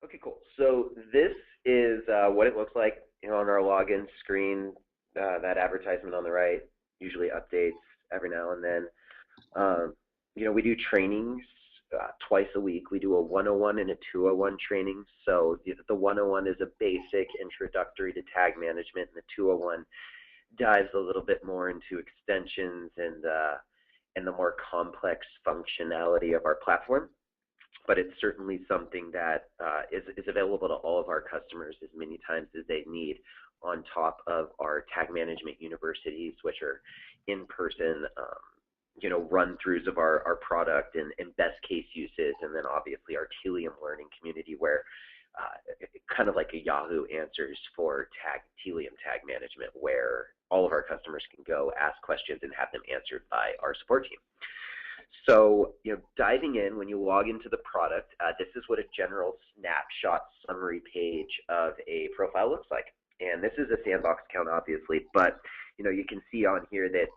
Okay, cool. So this is what it looks like, on our login screen. That advertisement on the right usually updates every now and then. Um, we do trainings twice a week. We do a 101 and a 201 training. So the 101 is a basic introductory to tag management, and the 201 dives a little bit more into extensions and the more complex functionality of our platform. But it's certainly something that is available to all of our customers as many times as they need, on top of our tag management universities, which are in-person, run-throughs of our product and best case uses, and then obviously our Telium learning community, where kind of like a Yahoo Answers for Telium tag management, where all of our customers can go ask questions and have them answered by our support team. So, diving in, when you log into the product, this is what a general snapshot summary page of a profile looks like. And this is a sandbox account, obviously, but, you can see on here that,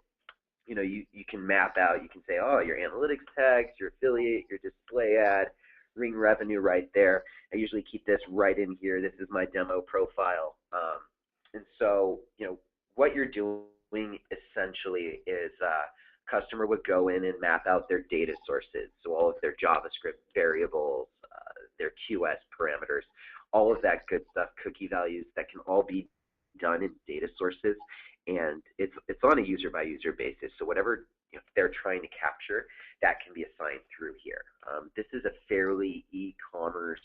you can map out, you can say, oh, your analytics tags, your affiliate, your display ad, ring revenue right there. I usually keep this right in here. This is my demo profile. And so, what you're doing essentially is customer would go in and map out their data sources, so all of their JavaScript variables, their QS parameters, all of that good stuff, cookie values, that can all be done in data sources, and it's on a user by user basis. So whatever they're trying to capture, that can be assigned through here. This is a fairly e-commerce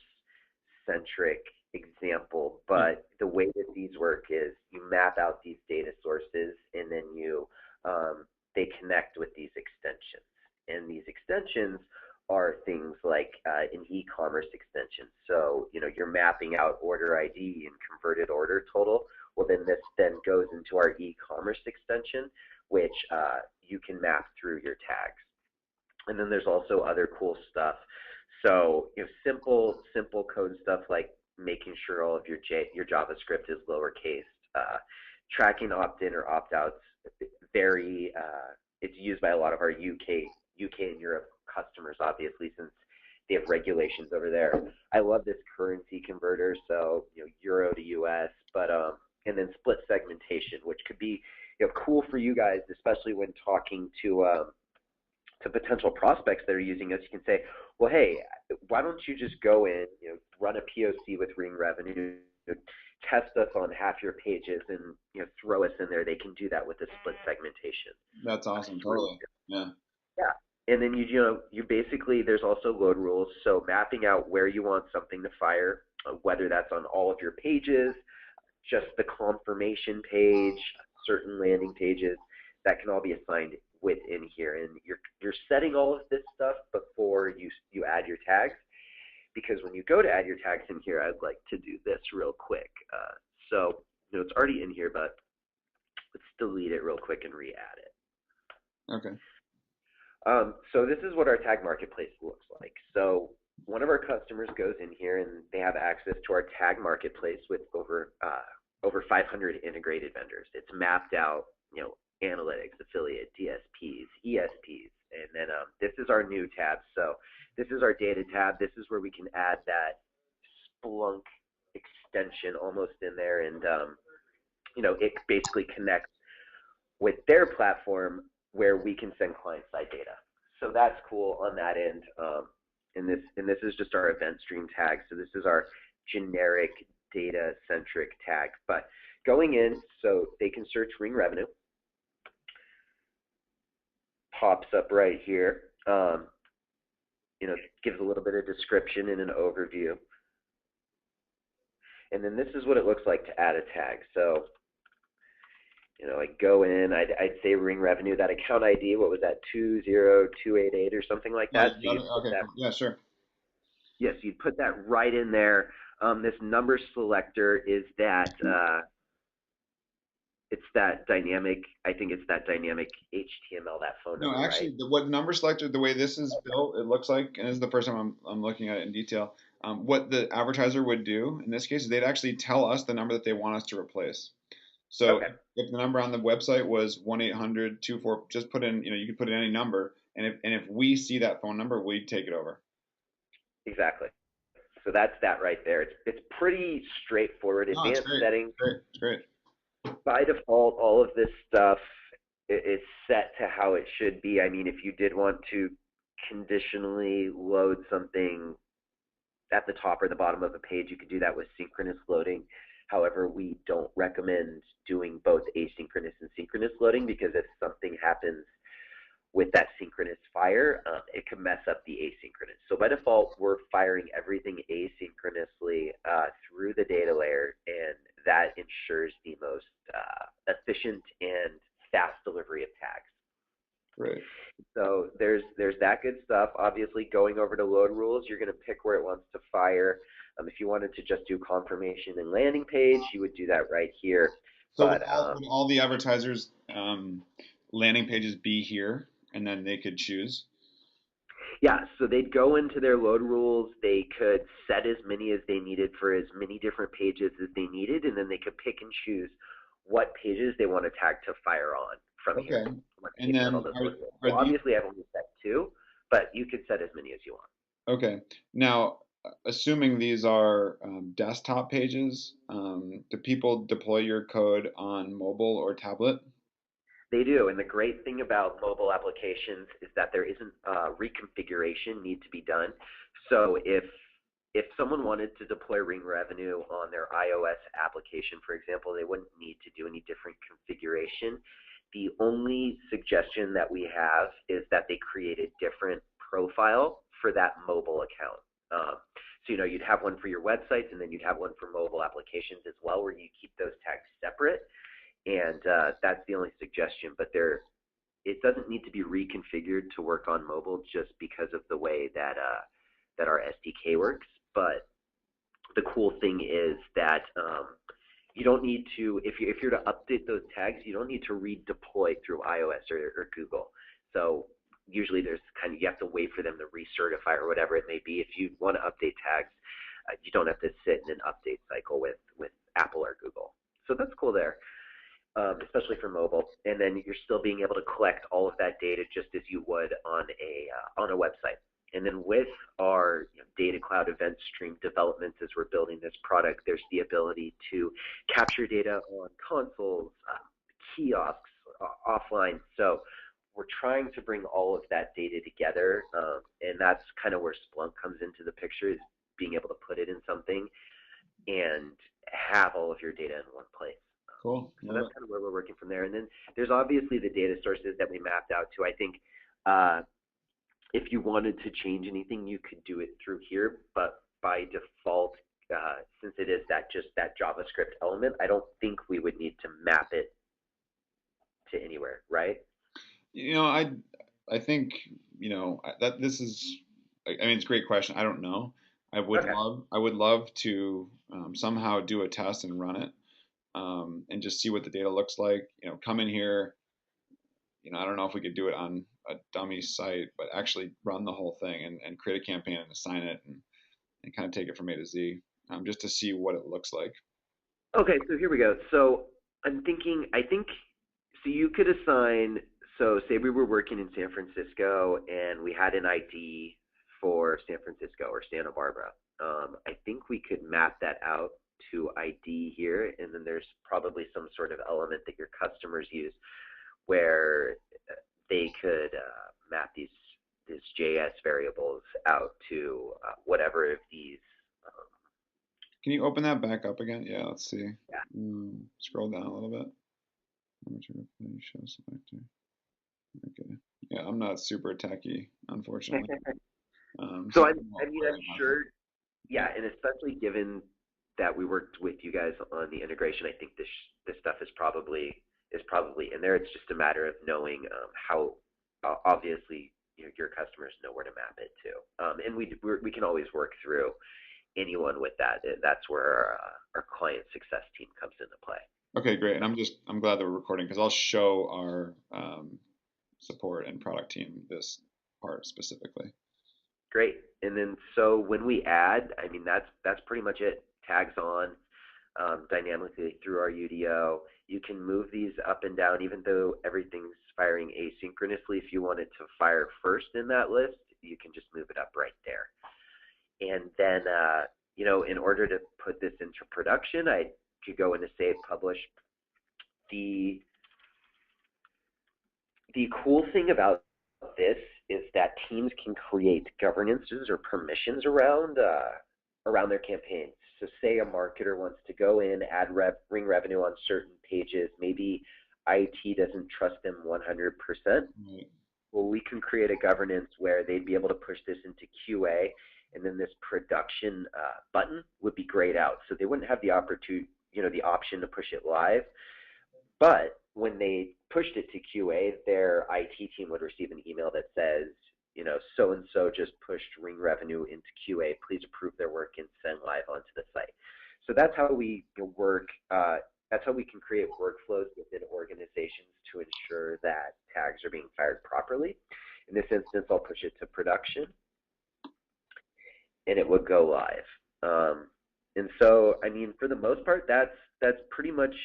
centric example, but the way that these work is you map out these data sources, and then they connect with these extensions. And these extensions are things like an e-commerce extension. So, you're mapping out order ID and converted order total. Well, then this then goes into our e-commerce extension, which you can map through your tags. And then there's also other cool stuff. So, simple code stuff like making sure all of your JavaScript is lowercase, tracking opt-in or opt-outs. It's used by a lot of our UK and Europe customers, obviously, since they have regulations over there. I love this currency converter, so euro to US, but and then split segmentation, which could be cool for you guys, especially when talking to potential prospects that are using us. You can say, well, hey, why don't you just go in, run a POC with ring revenue, test us on half your pages, and throw us in there. They can do that with the split segmentation. That's awesome. Totally. Yeah. Yeah. And then you basically, there's also load rules. So mapping out where you want something to fire, whether that's on all of your pages, just the confirmation page, certain landing pages, that can all be assigned within here. And you're setting all of this stuff before you add your tags, because when you go to add your tags in here, I'd like to do this real quick. So it's already in here, but let's delete it real quick and re-add it. Okay. So this is what our tag marketplace looks like. So one of our customers goes in here and they have access to our tag marketplace with over 500 integrated vendors. It's mapped out, analytics, affiliate, DSPs, ESPs, and then this is our new tab. So this is our data tab. This is where we can add that Splunk extension almost in there, and it basically connects with their platform where we can send client-side data. So that's cool on that end. And this is just our event stream tag. So this is our generic data-centric tag. But going in, so they can search ring revenue. Pops up right here. Gives a little bit of description and an overview. And then this is what it looks like to add a tag. So I go in, I'd say ring revenue, that account ID, what was that, 20288 or something like that? Yeah, okay. Yeah, sure. Yes, you'd put that right in there. This number selector is that, it's that dynamic, I think it's that dynamic HTML, that phone number, No, actually, right? what number selector, the way this is built, it looks like, and this is the first time I'm looking at it in detail. What the advertiser would do in this case is they'd actually tell us the number that they want us to replace. So Okay. if the number on the website was 1-800-24, just put in, you could put in any number, and if we see that phone number, we take it over. Exactly. So that's that right there. It's pretty straightforward. No, it's Advanced great. settings Great. It's great. by default, all of this stuff is set to how it should be. I mean, if you did want to conditionally load something at the top or the bottom of a page, you could do that with synchronous loading. However, we don't recommend doing both asynchronous and synchronous loading because if something happens with that synchronous fire, it can mess up the asynchronous. So by default, we're firing everything asynchronously through the data layer, and that ensures the most efficient and fast delivery of tags. Great. So there's that good stuff. Obviously, going over to load rules, you're going to pick where it wants to fire. If you wanted to just do confirmation and landing page, you would do that right here. So But would all the advertisers landing pages be here, and then they could choose? yeah, so they'd go into their load rules. They could set as many as they needed for as many different pages as they needed, and then they could pick and choose what pages they want to tag to fire on from Okay. here. And then So are these obviously, I've only set two, but you could set as many as you want. okay? Now, assuming these are desktop pages, do people deploy your code on mobile or tablet? They do, and the great thing about mobile applications is that there isn't reconfiguration need to be done. So if someone wanted to deploy Ring Revenue on their iOS application, for example, they wouldn't need to do any different configuration. The only suggestion that we have is that they create a different profile for that mobile account. So you'd have one for your websites, and then you'd have one for mobile applications as well, where you keep those tags separate, and that's the only suggestion. But it doesn't need to be reconfigured to work on mobile just because of the way that that our SDK works. But the cool thing is that you don't need to, if you're to update those tags, you don't need to redeploy through iOS or Google. So usually you have to wait for them to recertify or whatever it may be. If you want to update tags, you don't have to sit in an update cycle with Apple or Google. So that's cool there. Especially for mobile, and then you're still being able to collect all of that data just as you would on a website. And then with our data cloud event stream developments as we're building this product, there's the ability to capture data on consoles, kiosks, offline. So we're trying to bring all of that data together, and that's kind of where Splunk comes into the picture, is being able to put it in something and have all of your data in one place. Cool. So that's kind of where we're working from there. And then there's obviously the data sources that we mapped out to. I think if you wanted to change anything, you could do it through here. But by default, since it is just that JavaScript element, I don't think we would need to map it to anywhere, right? I think that this is. I mean, it's a great question. I don't know. Okay. I would love to somehow do a test and run it, and just see what the data looks like. Come in here. I don't know if we could do it on a dummy site, but actually run the whole thing and create a campaign and assign it and kind of take it from A to Z, just to see what it looks like. Okay, so here we go. So I think, so you could assign, so say we were working in San Francisco and we had an ID for San Francisco or Santa Barbara. I think we could map that out to ID here, and then there's probably some sort of element that your customers use where they could map these JS variables out to whatever of these. Um, Can you open that back up again? Yeah, let's see. yeah. Scroll down a little bit. Show selector. Okay. Yeah, I'm not super techy, unfortunately. So So I mean, I'm sure, yeah, and especially given that we worked with you guys on the integration, I think this stuff is probably in there. It's just a matter of knowing how obviously your customers know where to map it to, and we can always work through anyone with that. That's where our client success team comes into play. Okay, great. And I'm glad that we're recording because I'll show our support and product team this part specifically. Great. And then so when we add, I mean that's pretty much it. Tags on dynamically through our UDO. You can move these up and down even though everything's firing asynchronously. If you want it to fire first in that list, you can just move it up right there. And then in order to put this into production, I could go into save publish. The the cool thing about this is that teams can create governances or permissions around their campaigns. So say a marketer wants to go in, add ring revenue on certain pages. Maybe IT doesn't trust them 100%. Right. Well, we can create a governance where they'd be able to push this into QA, and then this production button would be grayed out. So they wouldn't have the opportunity, the option to push it live. But when they pushed it to QA, their IT team would receive an email that says, so and so just pushed ring revenue into QA. Please approve their work and send live onto the site. So that's how we work. That's how we can create workflows within organizations to ensure that tags are being fired properly. In this instance, I'll push it to production, and it would go live. And so, I mean, for the most part, that's pretty much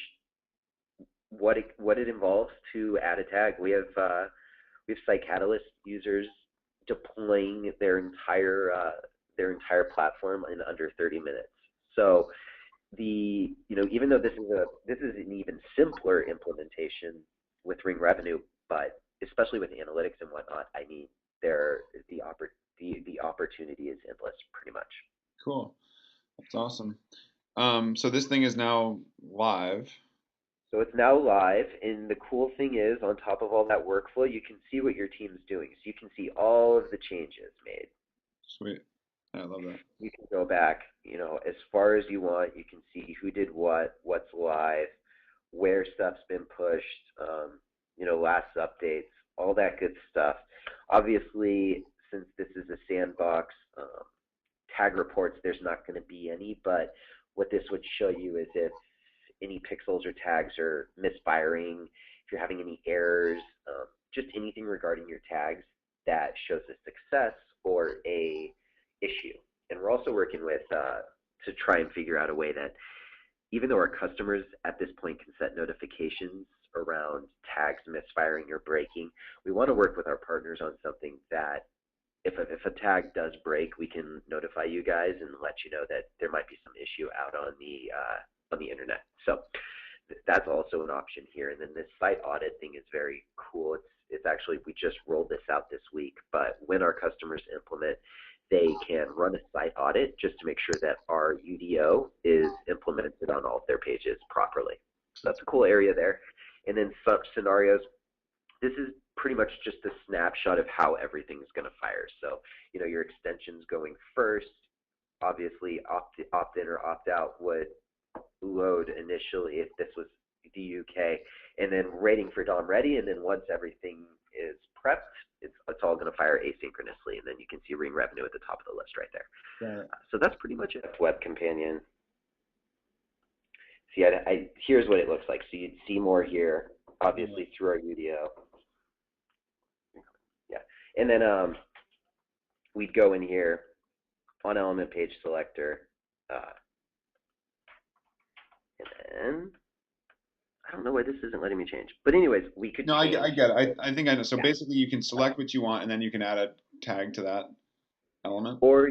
what it involves to add a tag. We have Site Catalyst users deploying their entire platform in under 30 minutes. So even though this is an even simpler implementation with ring revenue, but especially with analytics and whatnot, I mean, the opportunity is endless, pretty much. Cool. That's awesome. So this thing is now live. So it's now live, and the cool thing is, on top of all that workflow, you can see what your team's doing. So you can see all of the changes made. Sweet. I love that. You can go back, as far as you want. You can see who did what's live, where stuff's been pushed, last updates, all that good stuff. Obviously, since this is a sandbox, tag reports, there's not going to be any, but what this would show you is if any pixels or tags are misfiring, if you're having any errors, just anything regarding your tags that shows a success or a issue. And we're also working with to try and figure out a way that even though our customers at this point can set notifications around tags misfiring or breaking, we want to work with our partners on something that if a tag does break, we can notify you guys and let you know that there might be some issue out on the internet. So that's also an option here. And then this site audit thing is very cool. It's actually, we just rolled this out this week, but when our customers implement, they can run a site audit just to make sure that our UDO is implemented on all of their pages properly. So that's a cool area there. And then some scenarios, this is pretty much just a snapshot of how everything's going to fire. So, your extensions going first, obviously opt-in or opt-out would load initially if this was the UK, and then waiting for DOM ready, and then once everything is prepped, it's all going to fire asynchronously, and then you can see ring revenue at the top of the list right there. Got it. So that's pretty much it. Web Companion. See, here's what it looks like. So you'd see more here, obviously through our UDO. Yeah, and then we'd go in here on element page selector, and then I don't know why this isn't letting me change. But anyways, we could No, I change. get it. I think I know. So Yeah. basically, you can select what you want, and then you can add a tag to that element. Or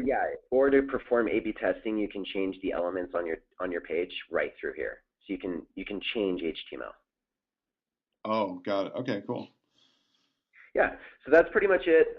to perform A/B testing, you can change the elements on your page right through here. So you can change HTML. Oh, got it. Okay, cool. Yeah, so that's pretty much it.